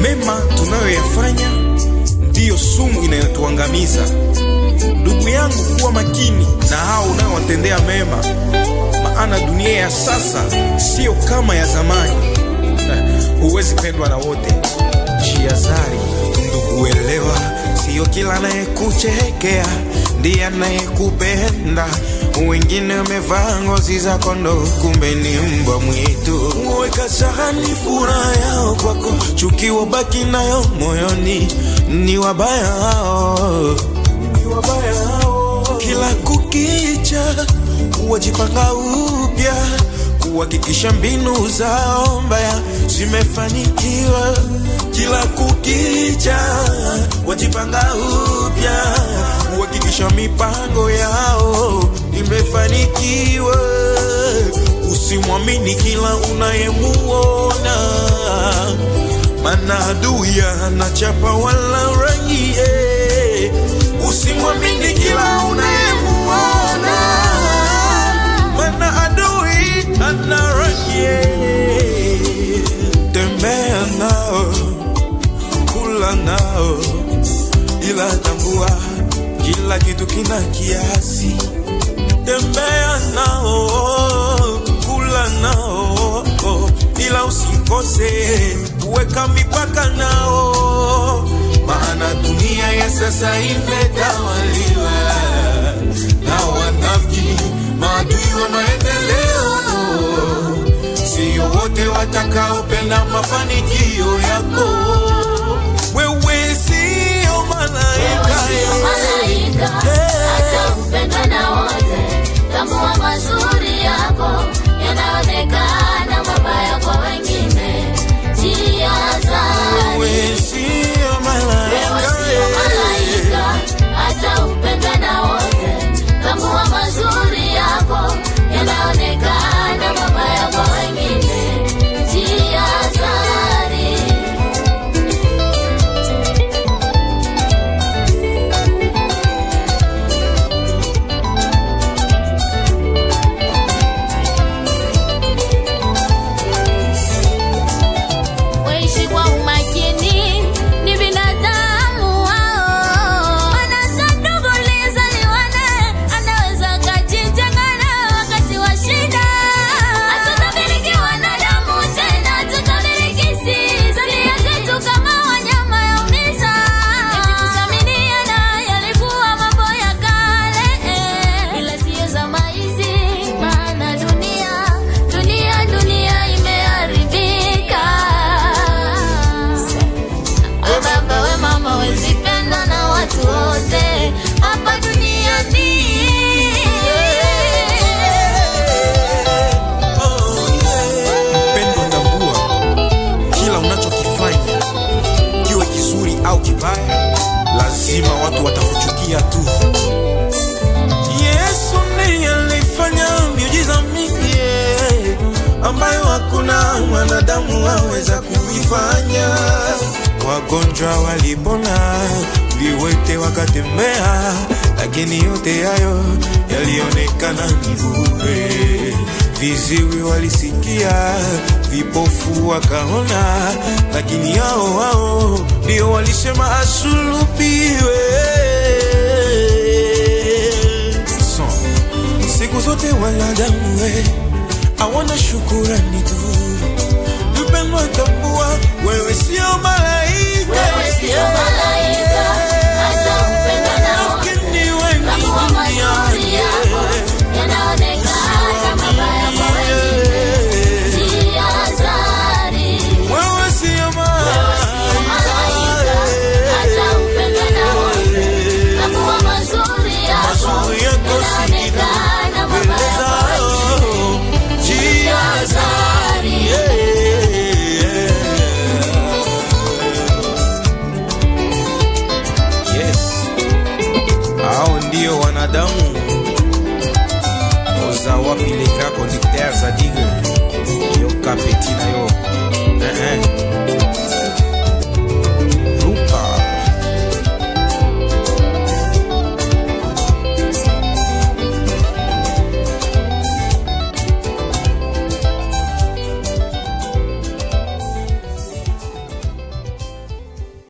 mema tunayoyafanya ndiyo sumu inayotuangamiza. Ndugu yangu, kuwa makini na hao unayowatendea mema, maana dunia ya sasa sio kama ya zamani. Huwezi pendwa na wote. Jihadhari ndugu, elewa, sio kila anayekuchekea ndiye anayekupenda. Wengine wamevaa ngozi za kondoo, kumbe ni mbwa mwitu. Weka sahani furaha yao kwako, chuki wabaki nayo moyoni. Ni wabaya hao, ni wabaya hao. Kila kukicha wajipanga upya kuhakikisha mbinu zao mbaya zimefanikiwa. Kila kukicha wajipanga upya kuhakikisha mipango yao imefanikiwa. Usimwamini kila unayemuona, maana adui anachapa wala rangi. Usimwamini kila unayemuona, maana adui ana rangi. Tembea nao, kula nao, ila tambua kila kitu kina kiasi. Tembea nao, kula nao, ila usikose kuweka mipaka nao, maana dunia ya sasa imetawaliwa na wanafiki, maadui wa maendeleo. Sio wote watakaopenda mafanikio yako. Wewe sio malaika, hata upendwa na wote. Tambua mazuri yako yanaonekana, mabaya kwa wengine. Jihadhari, wewe sio malaika, hata upendwa na wote. Tambua mazuri yako yanaonekana, mabaya kwa wengine. Jihadhari. Weishi kwa umakini, ni binadamu wao. Anatanduguleza liwane, anaweza kajitengana wakati wa shida. Hatutabiriki wanadamu tena, hatutabiriki sisi. Tabia zetu kama wanyama yaumiza. Kusaminiana yalikuwa mambo ya kale, ila sio zama hizi, maana dunia imeharibika. We baba, we mama, wezi penda na watu wote hapa duniani. mpendwa, tambua kila unachokifanya, kiwe kizuri au kibaya, lazima watu watakuchukia tu. Yesu ndiye alifanya miujiza mingi ambayo hakuna mwanadamu aweza kuifanya. Wagonjwa walipona, viwete wakatembea, lakini yote hayo yalionekana ni bure. Viziwi walisikia, vipofu wakaona, lakini hao ndio walisema asulubiwe. Siku zote wanadamu hawana shukurani tu. Mpendwa, tambua wewe sio malaika.